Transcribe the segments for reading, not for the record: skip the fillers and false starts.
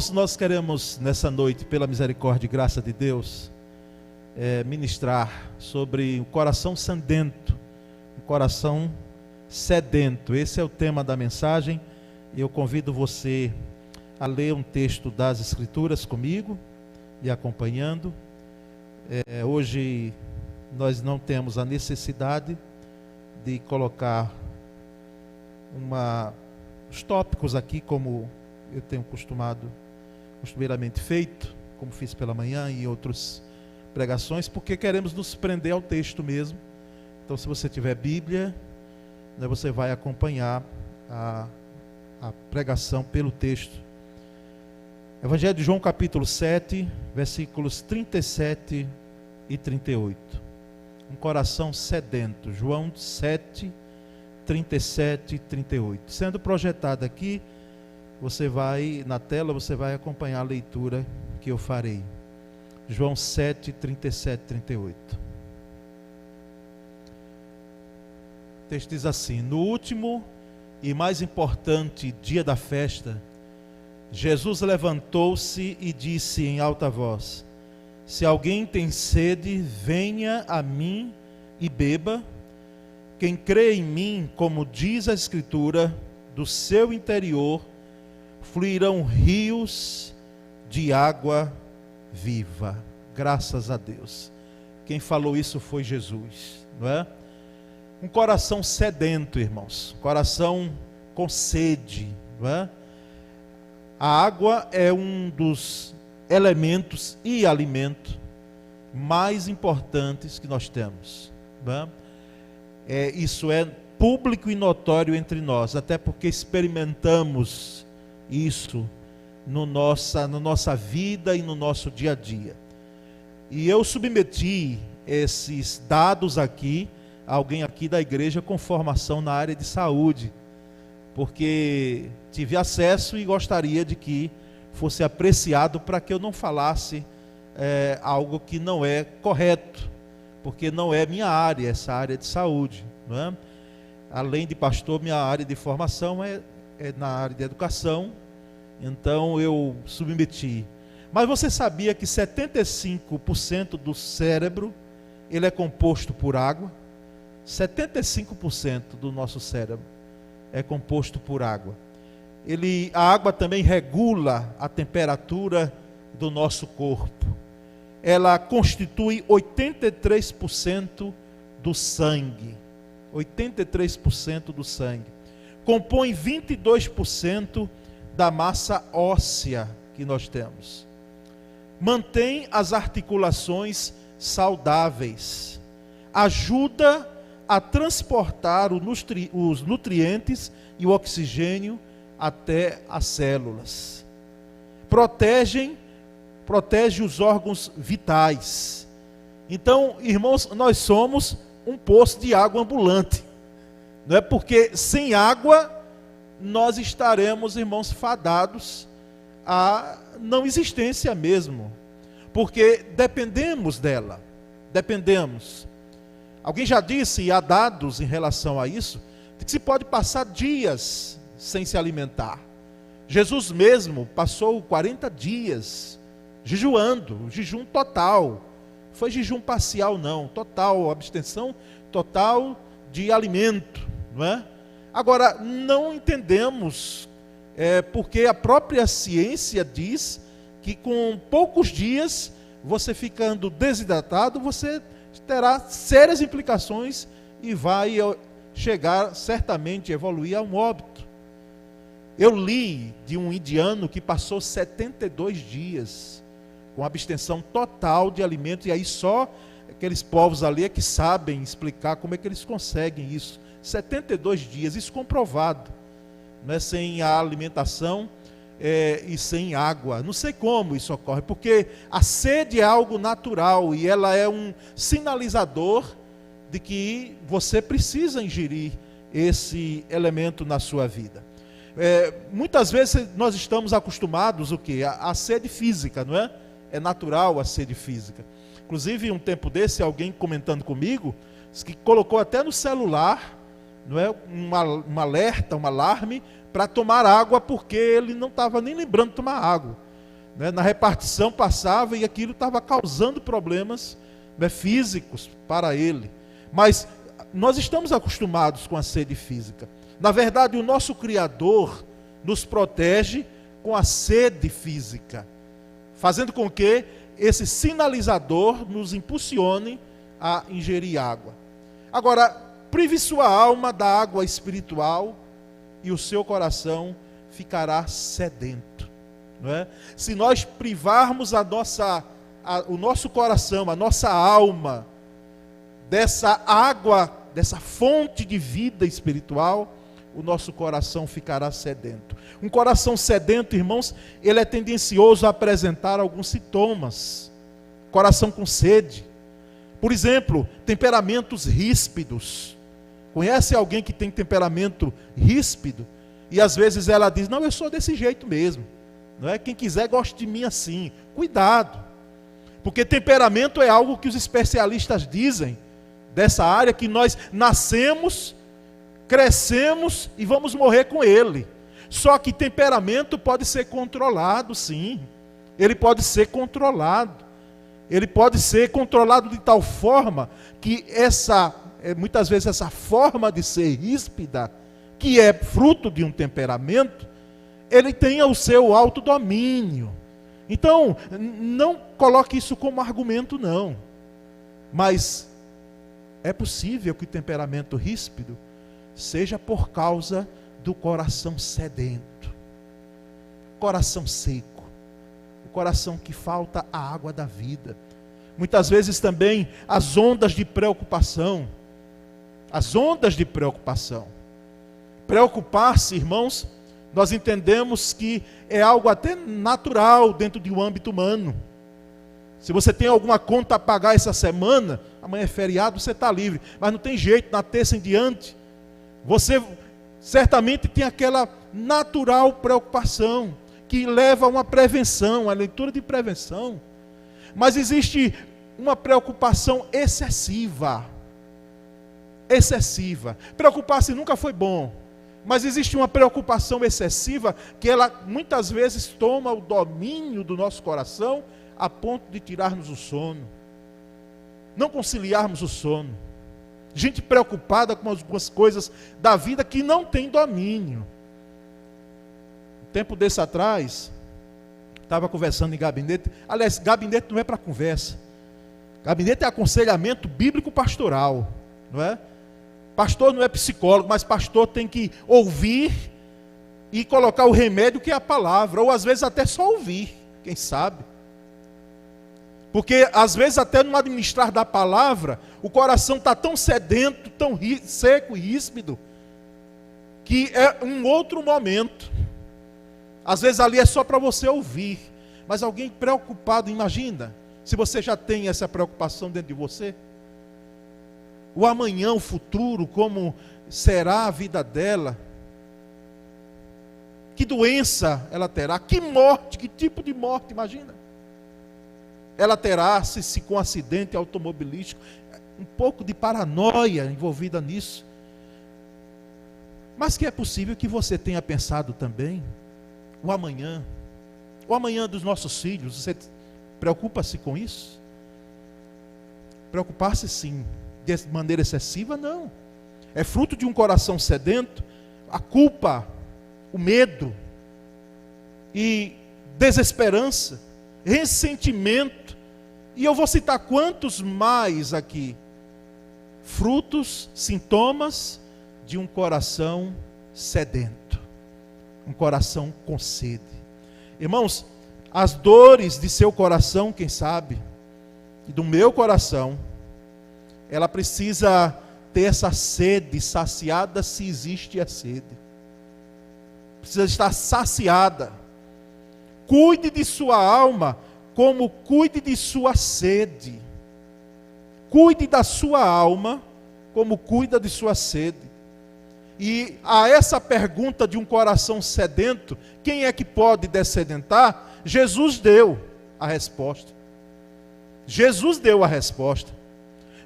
Irmãos, nós queremos nessa noite, pela misericórdia e graça de Deus, ministrar sobre o coração sedento, o coração sedento. Esse é o tema da mensagem, e eu convido você a ler um texto das Escrituras comigo e acompanhando. Hoje nós não temos a necessidade de colocar os tópicos aqui, como eu tenho costumeiramente feito, como fiz pela manhã e outras pregações, porque queremos nos prender ao texto mesmo. Então, se você tiver Bíblia, você vai acompanhar a pregação pelo texto. Evangelho de João, capítulo 7, versículos 37 e 38. Um coração sedento. João 7, 37 e 38. Sendo projetado aqui, na tela você vai acompanhar a leitura que eu farei. João 7, 37 e 38. O texto diz assim: no último e mais importante dia da festa, Jesus levantou-se e disse em alta voz: se alguém tem sede, venha a mim e beba. Quem crê em mim, como diz a Escritura, do seu interior fluirão rios de água viva. Graças a Deus. Quem falou isso foi Jesus, não é? Um coração sedento, irmãos. Coração com sede, não é? A água é um dos elementos e alimento mais importantes que nós temos, não é? Isso é público e notório entre nós, até porque experimentamos isso na nossa vida e no nosso dia a dia. E eu submeti esses dados aqui a alguém aqui da igreja com formação na área de saúde, porque tive acesso e gostaria de que fosse apreciado, para que eu não falasse algo que não é correto, porque não é minha área, essa área de saúde, não é? Além de pastor, minha área de formação é na área de educação, então eu submeti. Mas você sabia que 75% do cérebro, ele é composto por água? 75% do nosso cérebro é composto por água. A água também regula a temperatura do nosso corpo. Ela constitui 83% do sangue. 83% do sangue. Compõe 22% da massa óssea que nós temos. Mantém as articulações saudáveis. Ajuda a transportar os nutrientes e o oxigênio até as células. Protege os órgãos vitais. Então, irmãos, nós somos um poço de água ambulante. Não é? Porque sem água nós estaremos, irmãos, fadados à não existência mesmo. Porque dependemos dela. Dependemos. Alguém já disse, e há dados em relação a isso, de que se pode passar dias sem se alimentar. Jesus mesmo passou 40 dias jejuando, jejum total. Foi jejum parcial não, total, abstenção total de alimento, não é? Agora, não entendemos, porque a própria ciência diz que com poucos dias, você ficando desidratado, você terá sérias implicações e vai chegar certamente a evoluir a um óbito. Eu li de um indiano que passou 72 dias com abstenção total de alimento, e aí só aqueles povos ali é que sabem explicar como é que eles conseguem isso. 72 dias, isso comprovado, não é? Sem a alimentação e sem água. Não sei como isso ocorre, porque a sede é algo natural e ela é um sinalizador de que você precisa ingerir esse elemento na sua vida. Muitas vezes nós estamos acostumados o quê? A sede física, não é? É natural a sede física. Inclusive, um tempo desse, alguém comentando comigo, que colocou até no celular, não é, um alerta, um alarme, para tomar água, porque ele não estava nem lembrando de tomar água. né? Na repartição passava e aquilo estava causando problemas, né, físicos para ele. Mas nós estamos acostumados com a sede física. Na verdade, o nosso Criador nos protege com a sede física, fazendo com que esse sinalizador nos impulsione a ingerir água. Agora, prive sua alma da água espiritual e o seu coração ficará sedento, não é? Se nós privarmos o nosso coração, a nossa alma, dessa água, dessa fonte de vida espiritual, o nosso coração ficará sedento. Um coração sedento, irmãos, ele é tendencioso a apresentar alguns sintomas. Coração com sede. Por exemplo, temperamentos ríspidos. Conhece alguém que tem temperamento ríspido? E às vezes ela diz, não, eu sou desse jeito mesmo. Não é? Quem quiser gosta de mim assim. Cuidado. Porque temperamento é algo que os especialistas dizem dessa área, que nós nascemos, crescemos e vamos morrer com ele. Só que temperamento pode ser controlado, sim. Ele pode ser controlado. Ele pode ser controlado de tal forma que muitas vezes essa forma de ser ríspida, que é fruto de um temperamento, ele tenha o seu autodomínio. Então, não coloque isso como argumento, não. Mas é possível que o temperamento ríspido seja por causa do coração sedento, coração seco, o coração que falta a água da vida. Muitas vezes também as ondas de preocupação. Preocupar-se, irmãos, nós entendemos que é algo até natural dentro de um âmbito humano. Se você tem alguma conta a pagar essa semana, amanhã é feriado, você está livre. Mas não tem jeito, na terça em diante, você certamente tem aquela natural preocupação, que leva a uma prevenção, a leitura de prevenção. Mas existe uma preocupação excessiva. Preocupar-se nunca foi bom. Mas existe uma preocupação excessiva, que ela muitas vezes toma o domínio do nosso coração, a ponto de tirarmos o sono. Não conciliarmos o sono. Gente preocupada com algumas coisas da vida que não tem domínio. Um tempo desse atrás, estava conversando em gabinete. Aliás, gabinete não é para conversa. Gabinete é aconselhamento bíblico pastoral, não é? Pastor não é psicólogo, mas pastor tem que ouvir e colocar o remédio que é a palavra, ou às vezes até só ouvir, quem sabe. Porque às vezes até no administrar da palavra, o coração está tão sedento, tão seco e ríspido, que é um outro momento. Às vezes ali é só para você ouvir, mas alguém preocupado, imagina, se você já tem essa preocupação dentro de você. O amanhã, o futuro, como será a vida dela, que doença ela terá, que morte, que tipo de morte, imagina. Ela terá, se com um acidente automobilístico, um pouco de paranoia envolvida nisso. Mas que é possível que você tenha pensado também, o amanhã dos nossos filhos, você preocupa-se com isso? Preocupar-se sim, de maneira excessiva não. É fruto de um coração sedento, a culpa, o medo e desesperança, ressentimento, e eu vou citar quantos mais aqui, frutos, sintomas de um coração sedento, um coração com sede. Irmãos, as dores de seu coração, quem sabe, e do meu coração, ela precisa ter essa sede saciada, se existe a sede. Precisa estar saciada. Cuide de sua alma como cuide de sua sede. Cuide da sua alma como cuida de sua sede. E a essa pergunta de um coração sedento, quem é que pode dessedentar? Jesus deu a resposta. Jesus deu a resposta.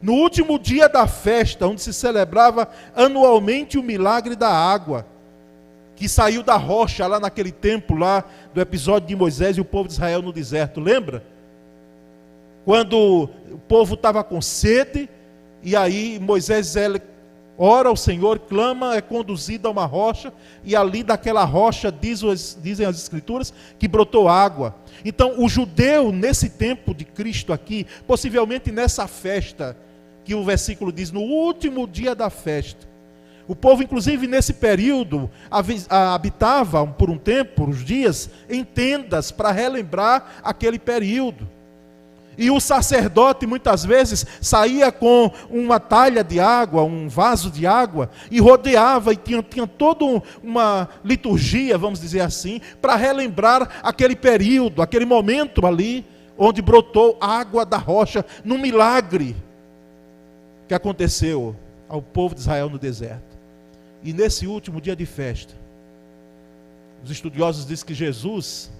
No último dia da festa, onde se celebrava anualmente o milagre da água, que saiu da rocha lá naquele tempo lá do episódio de Moisés e o povo de Israel no deserto, lembra? Quando o povo estava com sede, e aí Moisés ora ao Senhor, clama, é conduzido a uma rocha, e ali daquela rocha, dizem as Escrituras, que brotou água. Então o judeu, nesse tempo de Cristo aqui, possivelmente nessa festa, que o versículo diz, no último dia da festa, o povo, inclusive nesse período, habitava por um tempo, por uns dias, em tendas, para relembrar aquele período. E o sacerdote, muitas vezes, saía com uma talha de água, um vaso de água, e rodeava, e tinha toda uma liturgia, vamos dizer assim, para relembrar aquele período, aquele momento ali, onde brotou água da rocha, num milagre que aconteceu ao povo de Israel no deserto. E nesse último dia de festa, os estudiosos dizem que Jesus,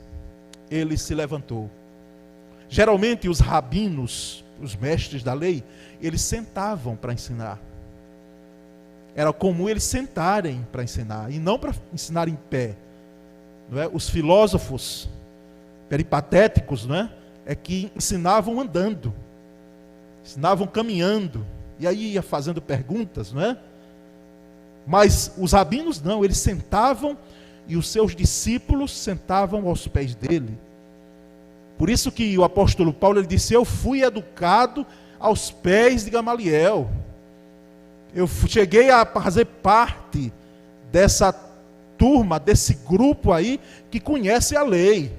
ele se levantou. Geralmente os rabinos, os mestres da lei, eles sentavam para ensinar. Era comum eles sentarem para ensinar, e não para ensinar em pé. Não é? Os filósofos peripatéticos, não é? É que ensinavam andando, ensinavam caminhando, e aí ia fazendo perguntas, não é? Mas os rabinos não, eles sentavam e os seus discípulos sentavam aos pés dele. Por isso que o apóstolo Paulo ele disse, eu fui educado aos pés de Gamaliel. Eu cheguei a fazer parte dessa turma, desse grupo aí, que conhece a lei.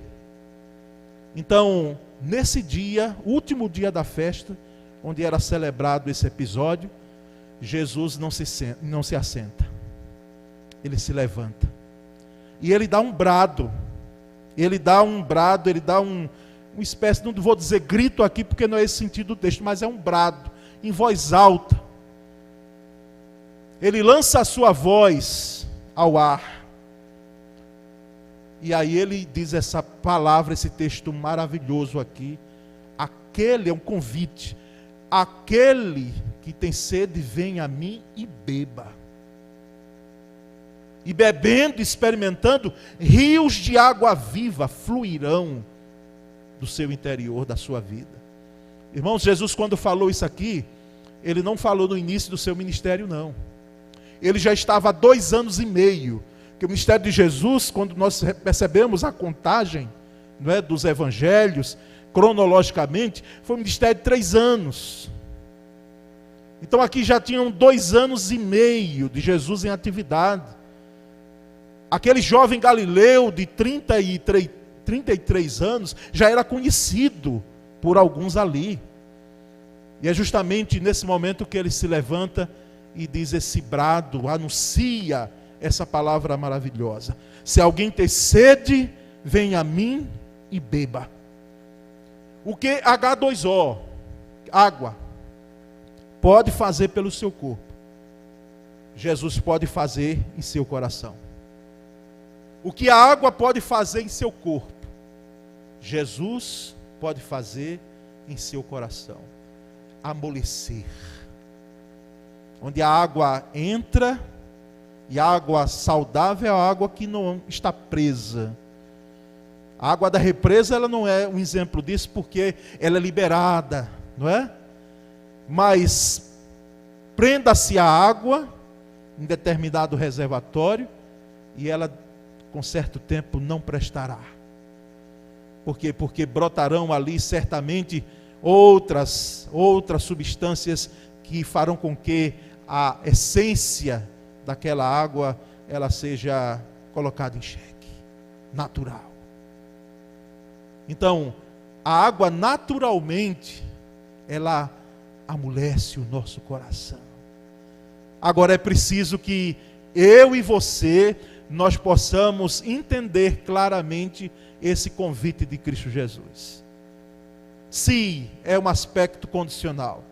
Então, nesse dia, último dia da festa, onde era celebrado esse episódio, Jesus não se assenta. Ele se levanta. E ele dá um brado. Ele dá uma espécie, não vou dizer grito aqui, porque não é esse sentido do texto, mas é um brado, em voz alta. Ele lança a sua voz ao ar. E aí ele diz essa palavra, esse texto maravilhoso aqui. Aquele é um convite. Aquele que tem sede, vem a mim e beba. E bebendo, experimentando, rios de água viva fluirão do seu interior, da sua vida. Irmãos, Jesus quando falou isso aqui, ele não falou no início do seu ministério, não. Ele já estava há 2 anos e meio, que o ministério de Jesus, quando nós percebemos a contagem, não é, dos evangelhos, cronologicamente, foi um ministério de 3 anos. Então aqui já tinham 2 anos e meio de Jesus em atividade. Aquele jovem galileu de 33 anos já era conhecido por alguns ali. E é justamente nesse momento que ele se levanta e diz esse brado, anuncia essa palavra maravilhosa. Se alguém tem sede, venha a mim e beba. O que H2O, água, pode fazer pelo seu corpo, Jesus pode fazer em seu coração. O que a água pode fazer em seu corpo, Jesus pode fazer em seu coração. Amolecer. Onde a água entra, e a água saudável é a água que não está presa. A água da represa, ela não é um exemplo disso, porque ela é liberada, não é? Mas prenda-se a água em determinado reservatório e ela com certo tempo não prestará. Por quê? Porque brotarão ali certamente outras substâncias que farão com que a essência daquela água ela seja colocada em xeque, natural. Então, a água naturalmente ela amolece o nosso coração. Agora é preciso que eu e você, nós possamos entender claramente esse convite de Cristo Jesus. Se é um aspecto condicional,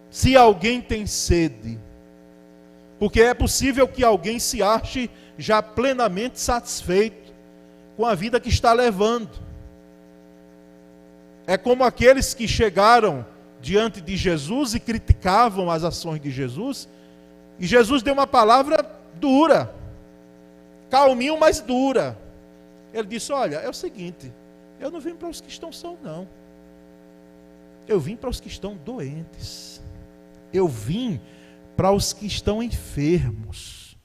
se alguém tem sede, porque é possível que alguém se ache já plenamente satisfeito com a vida que está levando. É como aqueles que chegaram diante de Jesus e criticavam as ações de Jesus, e Jesus deu uma palavra dura. calminho, mas dura. Ele disse: olha, é o seguinte, eu não vim para os que estão sãos, não. Eu vim para os que estão doentes. Eu vim para os que estão enfermos.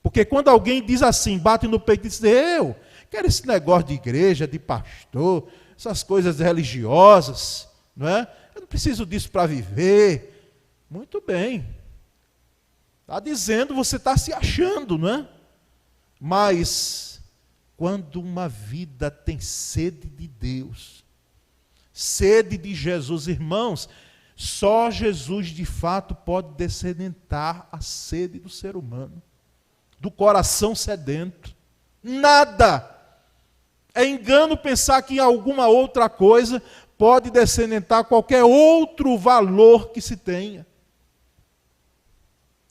Porque quando alguém diz assim, bate no peito e diz: eu quero esse negócio de igreja, de pastor, essas coisas religiosas, não é? Eu não preciso disso para viver. Muito bem. Está dizendo, você está se achando, não é? Mas, quando uma vida tem sede de Deus, sede de Jesus, irmãos, só Jesus de fato pode descedentar a sede do ser humano, do coração sedento. Nada. É engano pensar que alguma outra coisa pode descedentar qualquer outro valor que se tenha.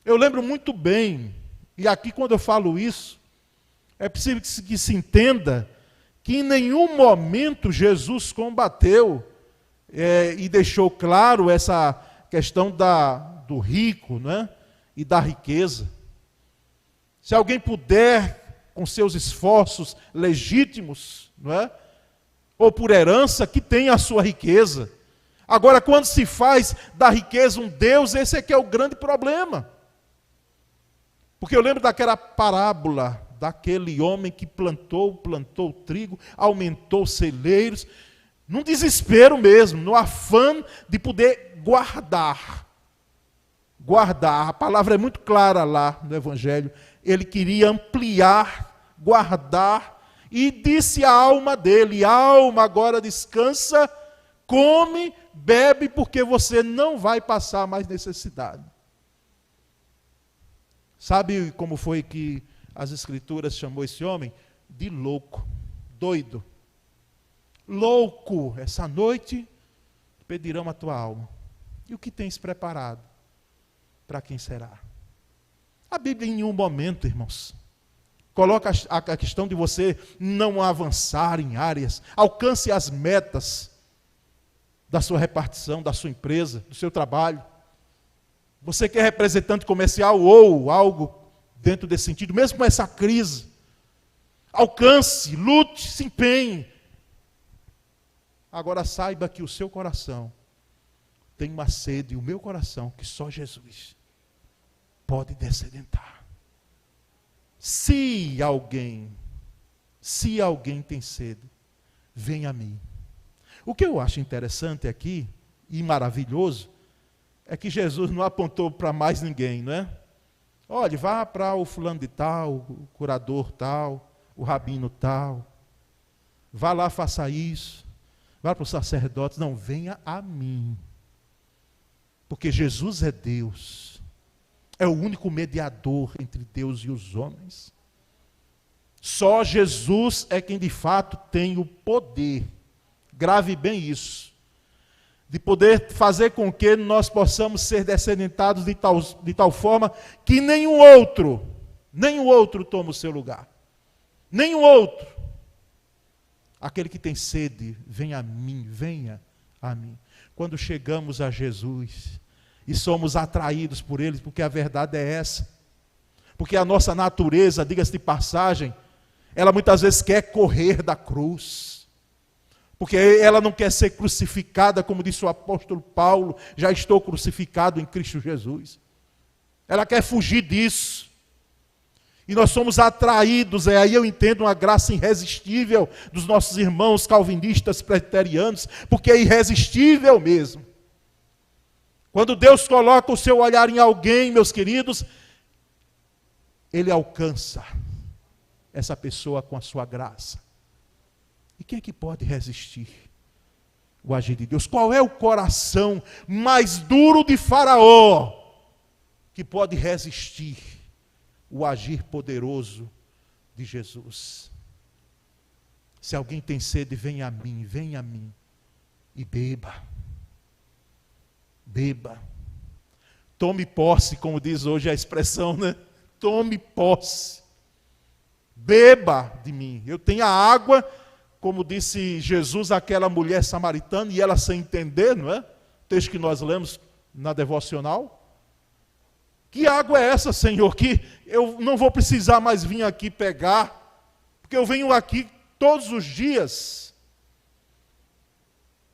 Eu lembro muito bem, e aqui quando eu falo isso, é preciso que se entenda que em nenhum momento Jesus combateu e deixou claro essa questão do rico, né, e da riqueza. Se alguém puder, com seus esforços legítimos, não é, ou por herança, que tenha a sua riqueza. Agora, quando se faz da riqueza um Deus, esse é que é o grande problema. Porque eu lembro daquela parábola, daquele homem que plantou trigo, aumentou celeiros, num desespero mesmo, no afã de poder guardar. Guardar, a palavra é muito clara lá no Evangelho. Ele queria ampliar, guardar, e disse à alma dele: alma, agora descansa, come, bebe, porque você não vai passar mais necessidade. Sabe como foi que as Escrituras chamou esse homem? De louco, doido. Louco, essa noite pedirão a tua alma. E o que tens preparado? Para quem será? A Bíblia em nenhum momento, irmãos, coloca a questão de você não avançar em áreas, alcance as metas da sua repartição, da sua empresa, do seu trabalho. Você que é representante comercial ou algo dentro desse sentido, mesmo com essa crise, alcance, lute, se empenhe. Agora saiba que o seu coração tem uma sede, o meu coração, que só Jesus pode descedentar. Se alguém tem sede, venha a mim. O que eu acho interessante aqui, e maravilhoso, é que Jesus não apontou para mais ninguém, não é? Olha, vá para o fulano de tal, o curador tal, o rabino tal. Vá lá, faça isso. Vá para os sacerdotes. Não, venha a mim. Porque Jesus é Deus. É o único mediador entre Deus e os homens. Só Jesus é quem de fato tem o poder. Grave bem isso. De poder fazer com que nós possamos ser descendentados de tal forma que nenhum outro tome o seu lugar. Nenhum outro. Aquele que tem sede, venha a mim, venha a mim. Quando chegamos a Jesus e somos atraídos por Ele, porque a verdade é essa. Porque a nossa natureza, diga-se de passagem, ela muitas vezes quer correr da cruz. Porque ela não quer ser crucificada, como disse o apóstolo Paulo, já estou crucificado em Cristo Jesus. Ela quer fugir disso. E nós somos atraídos, aí eu entendo uma graça irresistível dos nossos irmãos calvinistas presbiterianos, porque é irresistível mesmo. Quando Deus coloca o seu olhar em alguém, meus queridos, Ele alcança essa pessoa com a sua graça. E quem é que pode resistir o agir de Deus? Qual é o coração mais duro de Faraó que pode resistir o agir poderoso de Jesus? Se alguém tem sede, venha a mim e beba. Beba. Tome posse, como diz hoje a expressão, né? Tome posse. Beba de mim. Eu tenho a água, como disse Jesus àquela mulher samaritana, e ela sem entender, não é? O texto que nós lemos na devocional. Que água é essa, Senhor, que eu não vou precisar mais vir aqui pegar, porque eu venho aqui todos os dias.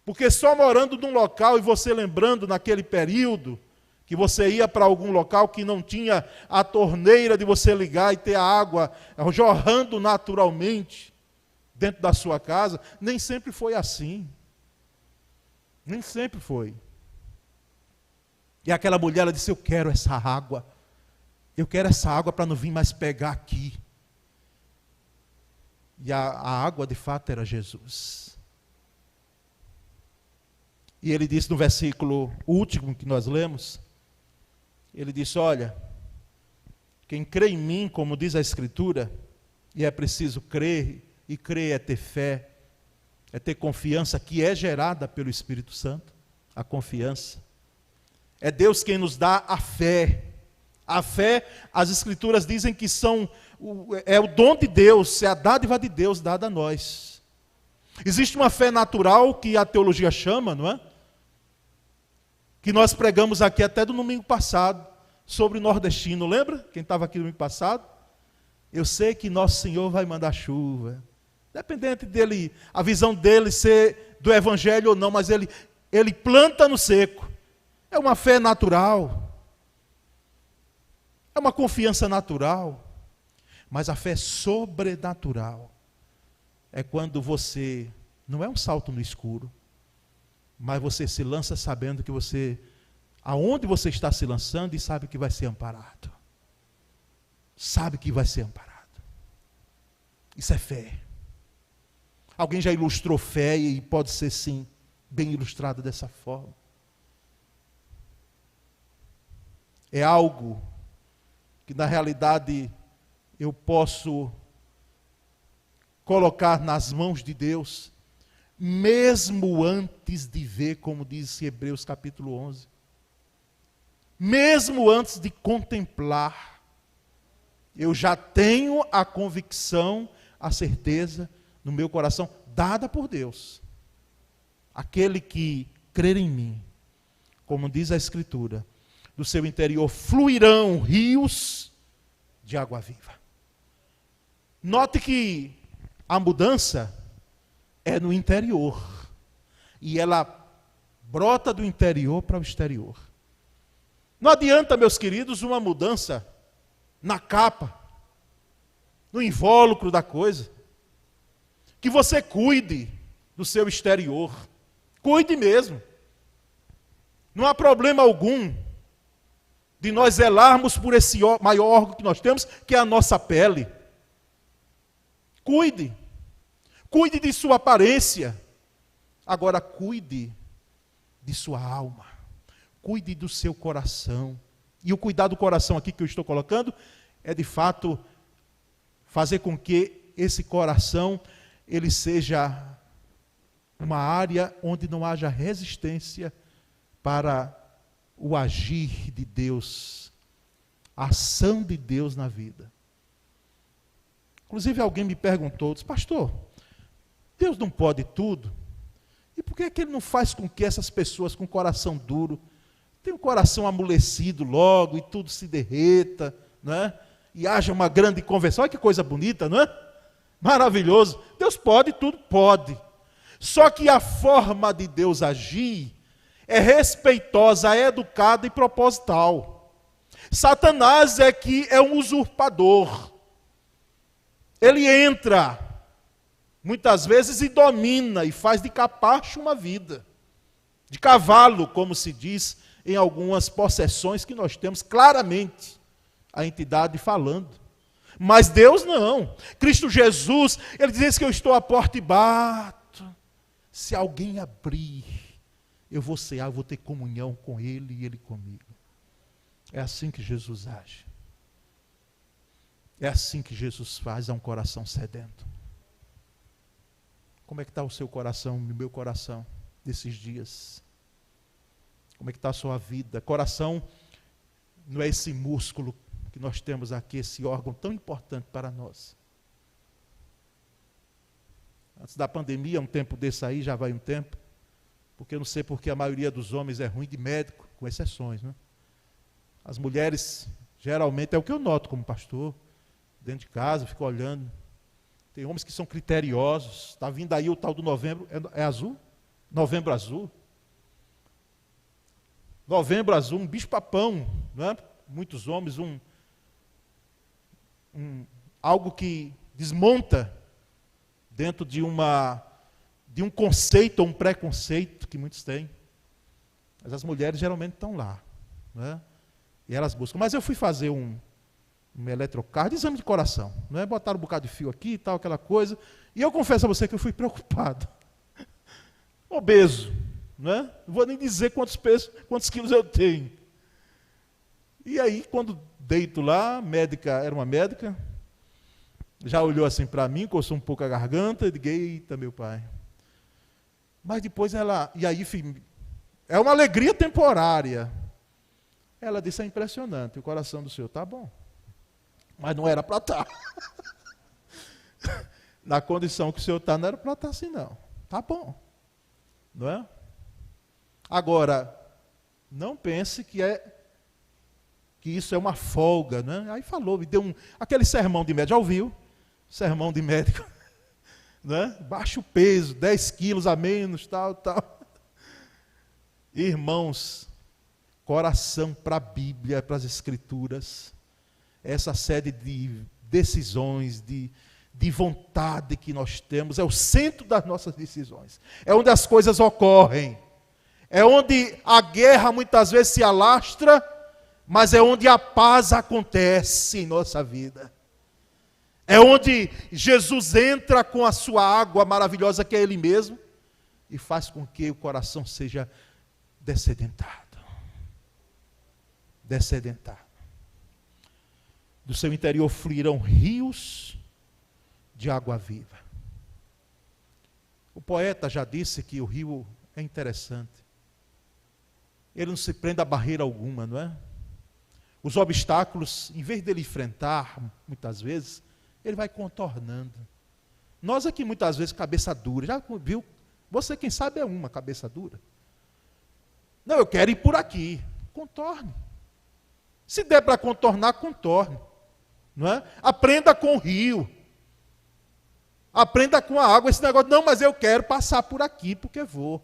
Porque só morando num local e você lembrando naquele período que você ia para algum local que não tinha a torneira de você ligar e ter a água jorrando naturalmente dentro da sua casa, nem sempre foi assim. Nem sempre foi. E aquela mulher, ela disse, eu quero essa água para não vir mais pegar aqui. E a água de fato era Jesus. E ele disse no versículo último que nós lemos, ele disse, olha, quem crê em mim, como diz a Escritura, e é preciso crer, e crer é ter fé, é ter confiança que é gerada pelo Espírito Santo, a confiança. É Deus quem nos dá a fé. A fé, as Escrituras dizem que é o dom de Deus, é a dádiva de Deus dada a nós. Existe uma fé natural que a teologia chama, não é? Que nós pregamos aqui até do domingo passado, sobre o nordestino, lembra? Quem estava aqui no domingo passado? Eu sei que nosso Senhor vai mandar chuva. Independente dele, a visão dele ser do evangelho ou não, mas ele planta no seco. É uma fé natural. É uma confiança natural. Mas a fé sobrenatural é quando você, não é um salto no escuro, mas você se lança sabendo que aonde você está se lançando e sabe que vai ser amparado. Sabe que vai ser amparado. Isso é fé. Alguém já ilustrou fé e pode ser sim, bem ilustrado dessa forma. É algo que na realidade eu posso colocar nas mãos de Deus, mesmo antes de ver, como diz Hebreus capítulo 11. Mesmo antes de contemplar, eu já tenho a convicção, a certeza no meu coração, dada por Deus. Aquele que crer em mim, como diz a Escritura, do seu interior fluirão rios de água viva. Note que a mudança é no interior. E ela brota do interior para o exterior. Não adianta, meus queridos, uma mudança na capa, no invólucro da coisa. Que você cuide do seu exterior. Cuide mesmo. Não há problema algum de nós zelarmos por esse maior órgão que nós temos, que é a nossa pele. Cuide. Cuide de sua aparência. Agora cuide de sua alma. Cuide do seu coração. E o cuidar do coração aqui que eu estou colocando é de fato fazer com que esse coração ele seja uma área onde não haja resistência para o agir de Deus, a ação de Deus na vida. Inclusive alguém me perguntou, disse, pastor, Deus não pode tudo? E por que é que Ele não faz com que essas pessoas com coração duro, tenham um coração amolecido logo e tudo se derreta, não é? E haja uma grande conversão? Olha que coisa bonita, não é? Maravilhoso. Deus pode tudo? Pode. Só que a forma de Deus agir é respeitosa, é educada e proposital. Satanás é que é um usurpador. Ele entra, muitas vezes, e domina, e faz de capacho uma vida. De cavalo, como se diz em algumas possessões que nós temos claramente a entidade falando. Mas Deus não. Cristo Jesus, Ele diz que eu estou à porta e bato. Se alguém abrir, eu vou cear, eu vou ter comunhão com Ele e Ele comigo. É assim que Jesus age. É assim que Jesus faz a um coração sedento. Como é que está o seu coração, o meu coração, desses dias? Como é que está a sua vida? Coração não é esse músculo que nós temos aqui, esse órgão tão importante para nós. Antes da pandemia, um tempo desse aí, já vai um tempo, porque eu não sei porque a maioria dos homens é ruim de médico, com exceções, né? As mulheres, geralmente, é o que eu noto como pastor, dentro de casa, fico olhando. Tem homens que são criteriosos. Está vindo aí o tal do novembro, é azul? Novembro azul. Novembro azul, um bicho-papão, não é? Muitos homens, algo que desmonta dentro de um conceito ou um preconceito que muitos têm. Mas as mulheres geralmente estão lá, né? E elas buscam. Mas eu fui fazer um eletrocardio, exame de coração, né? Botaram um bocado de fio aqui e tal, aquela coisa. E eu confesso a você que eu fui preocupado. Obeso, né? Não vou nem dizer quantos quilos eu tenho. E aí, quando deito lá, a médica, era uma médica, já olhou assim para mim, coçou um pouco a garganta, e digo, eita, meu pai. Mas depois e aí, é uma alegria temporária. Ela disse, é impressionante, o coração do senhor está bom. Mas não era para estar. Na condição que o senhor está, não era para estar assim, não. Está bom. Não é? Agora, não pense que isso é uma folga, né? Aí falou, me deu aquele sermão de médico, já ouviu? Sermão de médico, né? Baixa o peso, 10 quilos a menos, tal. Irmãos, coração para a Bíblia, para as Escrituras, essa série de decisões, de vontade que nós temos, é o centro das nossas decisões, é onde as coisas ocorrem, é onde a guerra muitas vezes se alastra, mas é onde a paz acontece em nossa vida. É onde Jesus entra com a sua água maravilhosa, que é Ele mesmo, e faz com que o coração seja descedentado. Descedentado. Do seu interior fluirão rios de água viva. O poeta já disse que o rio é interessante. Ele não se prende a barreira alguma, não é? Os obstáculos, em vez dele enfrentar, muitas vezes, ele vai contornando. Nós aqui, muitas vezes, cabeça dura. Já viu? Você, quem sabe, é uma cabeça dura. Não, eu quero ir por aqui. Contorne. Se der para contornar, contorne. Não é? Aprenda com o rio. Aprenda com a água. Esse negócio, não, mas eu quero passar por aqui, porque vou.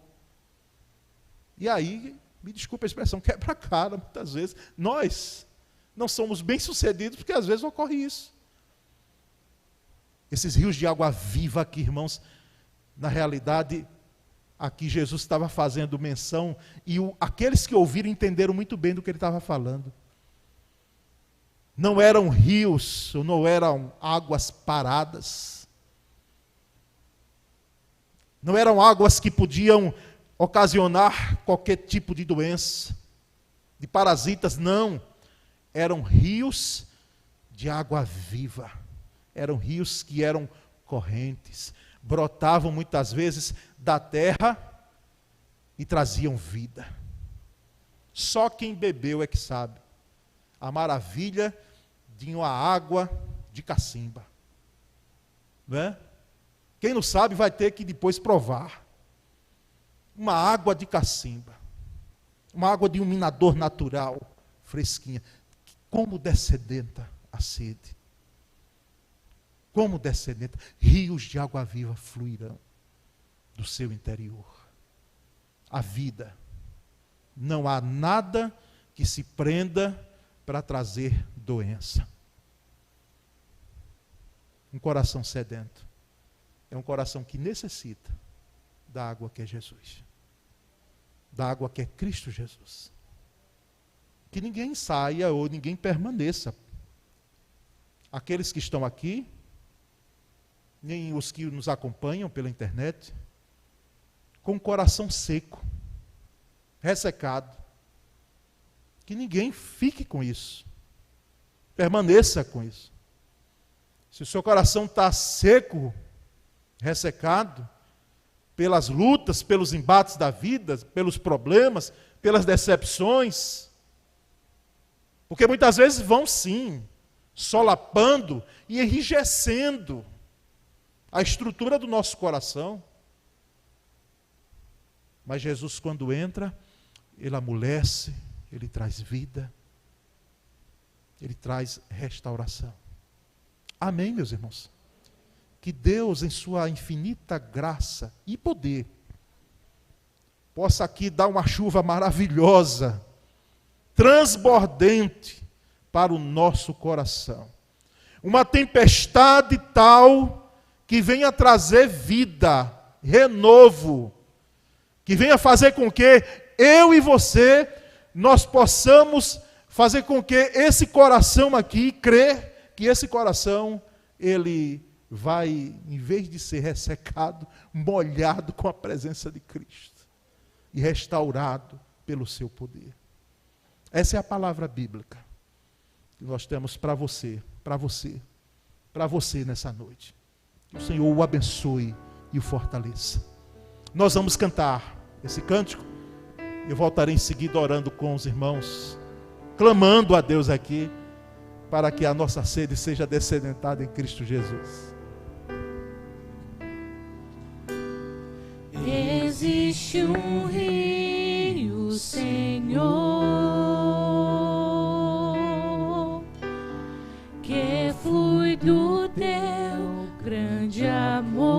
E aí, me desculpe a expressão, quebra a cara, muitas vezes. Nós não somos bem-sucedidos, porque às vezes ocorre isso. Esses rios de água viva aqui, irmãos, na realidade, aqui Jesus estava fazendo menção, e aqueles que ouviram entenderam muito bem do que ele estava falando. Não eram rios, não eram águas paradas. Não eram águas que podiam ocasionar qualquer tipo de doença, de parasitas, não. Eram rios de água viva. Eram rios que eram correntes. Brotavam muitas vezes da terra e traziam vida. Só quem bebeu é que sabe a maravilha de uma água de cacimba. Não é? Quem não sabe vai ter que depois provar. Uma água de cacimba. Uma água de um minador natural, fresquinha. Como descedenta a sede. Como descedenta. Rios de água viva fluirão do seu interior. A vida. Não há nada que se prenda para trazer doença. Um coração sedento é um coração que necessita da água que é Jesus. Da água que é Cristo Jesus. Que ninguém saia ou ninguém permaneça. Aqueles que estão aqui, nem os que nos acompanham pela internet, com o coração seco, ressecado. Que ninguém fique com isso. Permaneça com isso. Se o seu coração está seco, ressecado, pelas lutas, pelos embates da vida, pelos problemas, pelas decepções, porque muitas vezes vão sim, solapando e enrijecendo a estrutura do nosso coração. Mas Jesus, quando entra, Ele amolece, Ele traz vida, Ele traz restauração. Amém, meus irmãos? Que Deus, em sua infinita graça e poder, possa aqui dar uma chuva maravilhosa, transbordante para o nosso coração. Uma tempestade tal que venha trazer vida, renovo, que venha fazer com que eu e você, nós possamos fazer com que esse coração aqui, crer que esse coração, ele vai, em vez de ser ressecado, molhado com a presença de Cristo e restaurado pelo seu poder. Essa é a palavra bíblica que nós temos para você, para você, para você nessa noite. Que o Senhor o abençoe e o fortaleça. Nós vamos cantar esse cântico. Eu voltarei em seguida orando com os irmãos, clamando a Deus aqui, para que a nossa sede seja descedentada em Cristo Jesus. Existe um rio, Senhor, que flui do teu grande amor,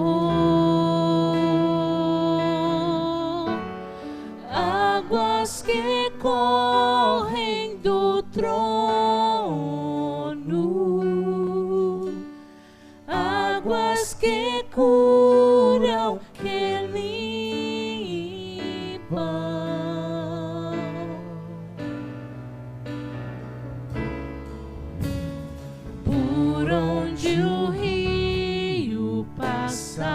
águas que correm do trono, águas que curam, que por onde o rio passar,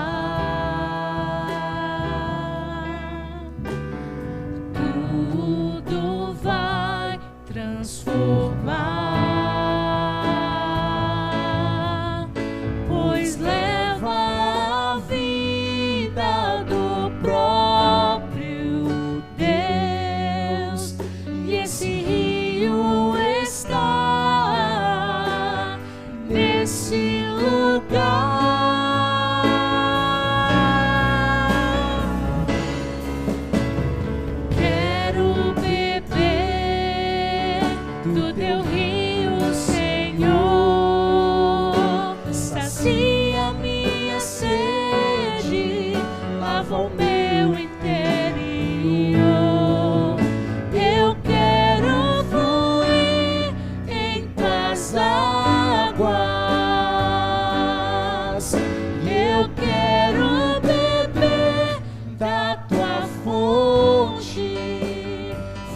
tudo vai transformar, pois leva a vida do próprio Deus, e esse rio está nesse lugar. Quero beber do teu rio, Senhor, sacia minha sede, lava o meu interior. Eu quero fluir em tuas águas, eu quero beber da tua fonte,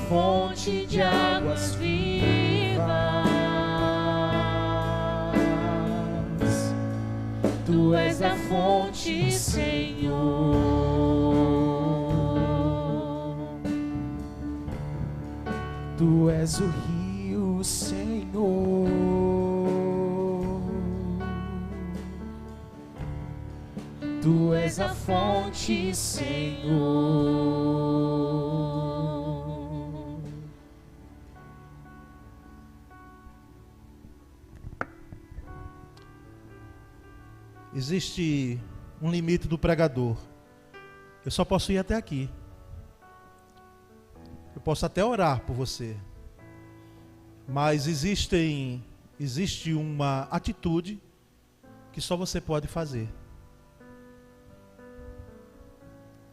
fonte de águas vivas. Tu és a fonte, Senhor. Tu és o rio, Senhor. Tu és a fonte, Senhor. Existe um limite do pregador. Eu só posso ir até aqui. Eu posso até orar por você. Mas existe uma atitude que só você pode fazer.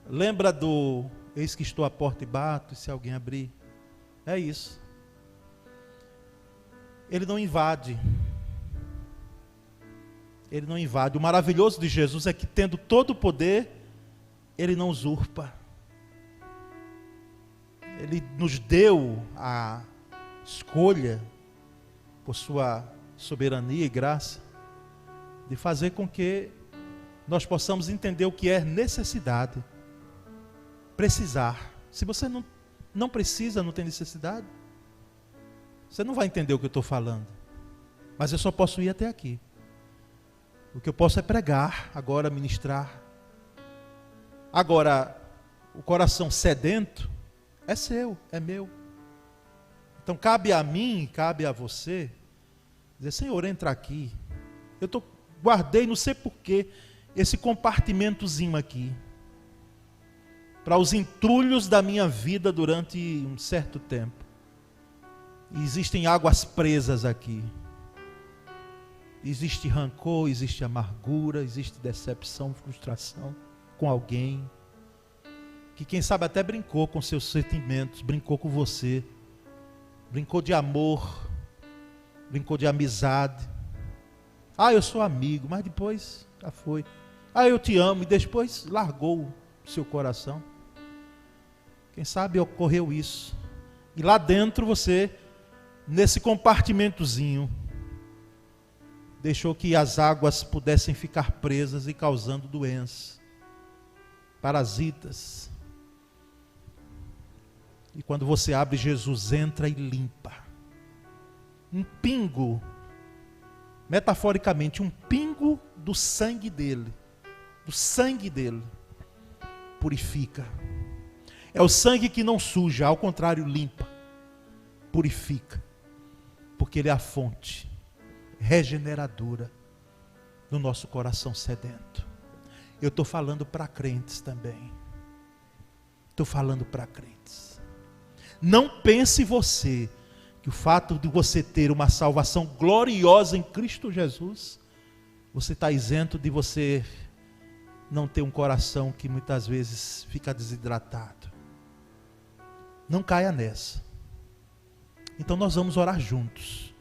Lembra do eis que estou à porta e bato, e se alguém abrir? É isso. Ele não invade. Ele não invade. O maravilhoso de Jesus é que, tendo todo o poder, ele não usurpa. Ele nos deu a escolha, por sua soberania e graça, de fazer com que nós possamos entender o que é necessidade. Precisar. Se você não precisa, não tem necessidade, você não vai entender o que eu estou falando. Mas eu só posso ir até aqui. O que eu posso é pregar, agora ministrar. Agora, o coração sedento é seu, é meu. Então cabe a mim, cabe a você, dizer, Senhor, entra aqui. Guardei, não sei porquê, esse compartimentozinho aqui, para os entulhos da minha vida durante um certo tempo. E existem águas presas aqui. Existe rancor, existe amargura, existe decepção, frustração com alguém. Que quem sabe até brincou com seus sentimentos, brincou com você. Brincou de amor, brincou de amizade. Ah, eu sou amigo, mas depois já foi. Ah, eu te amo, e depois largou o seu coração. Quem sabe ocorreu isso. E lá dentro você, nesse compartimentozinho, deixou que as águas pudessem ficar presas e causando doenças, parasitas. E quando você abre, Jesus entra e limpa. Um pingo, metaforicamente, um pingo do sangue dele. Do sangue dele. Purifica. É o sangue que não suja, ao contrário, limpa. Purifica. Porque ele é a fonte regeneradora do nosso coração sedento. Eu estou falando para crentes também. Estou falando para crentes. Não pense você que o fato de você ter uma salvação gloriosa em Cristo Jesus, você está isento de você não ter um coração que muitas vezes fica desidratado. Não caia nessa. Então nós vamos orar juntos.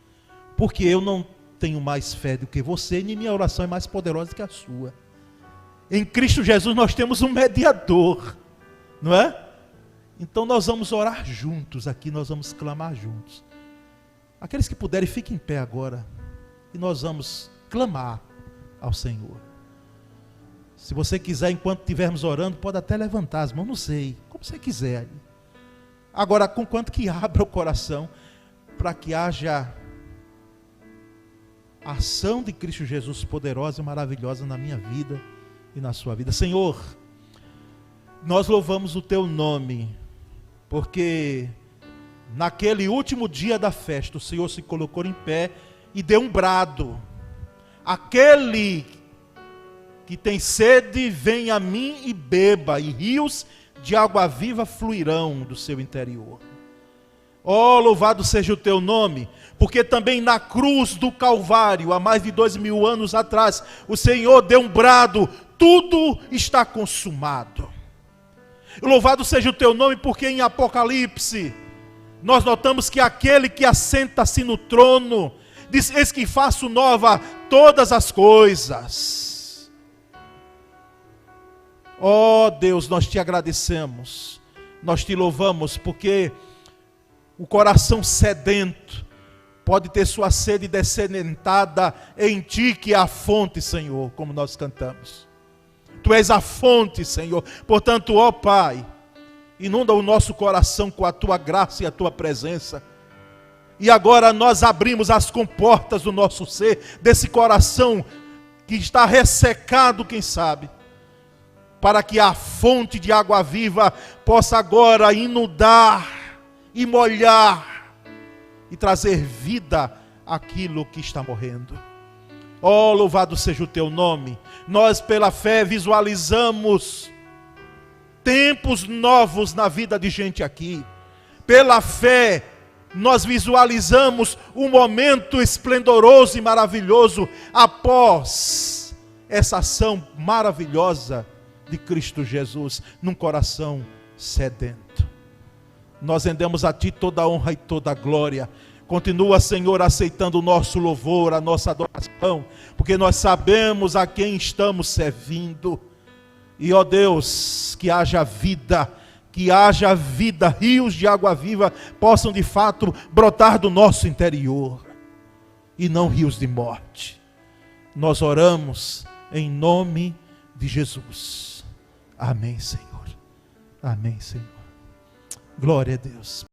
Porque eu não tenho mais fé do que você, nem minha oração é mais poderosa que a sua. Em Cristo Jesus nós temos um mediador, não é? Então nós vamos orar juntos aqui, nós vamos clamar juntos. Aqueles que puderem, fiquem em pé agora. E nós vamos clamar ao Senhor. Se você quiser, enquanto estivermos orando, pode até levantar as mãos, não sei, como você quiser. Agora, conquanto que abra o coração, para que haja a ação de Cristo Jesus poderosa e maravilhosa na minha vida e na sua vida. Senhor, nós louvamos o Teu nome, porque naquele último dia da festa, o Senhor se colocou em pé e deu um brado. Aquele que tem sede, vem a mim e beba, e rios de água viva fluirão do seu interior. Oh, louvado seja o teu nome, porque também na cruz do Calvário, há mais de 2000 anos atrás, o Senhor deu um brado, tudo está consumado. Louvado seja o teu nome, porque em Apocalipse, nós notamos que aquele que assenta-se no trono, diz, eis que faço nova todas as coisas. Oh Deus, nós te agradecemos, nós te louvamos, porque o coração sedento pode ter sua sede descedentada em ti, que é a fonte, Senhor, como nós cantamos. Tu és a fonte, Senhor. Portanto, ó Pai, inunda o nosso coração com a tua graça e a tua presença. E agora nós abrimos as comportas do nosso ser, desse coração que está ressecado, quem sabe, para que a fonte de água viva possa agora inundar e molhar e trazer vida àquilo que está morrendo. Oh, louvado seja o teu nome. Nós pela fé visualizamos tempos novos na vida de gente aqui. Pela fé nós visualizamos um momento esplendoroso e maravilhoso após essa ação maravilhosa de Cristo Jesus num coração sedento. Nós rendemos a ti toda a honra e toda a glória. Continua, Senhor, aceitando o nosso louvor, a nossa adoração, porque nós sabemos a quem estamos servindo. E, ó Deus, que haja vida, rios de água viva possam de fato brotar do nosso interior, e não rios de morte. Nós oramos em nome de Jesus. Amém, Senhor. Amém, Senhor. Glória a Deus.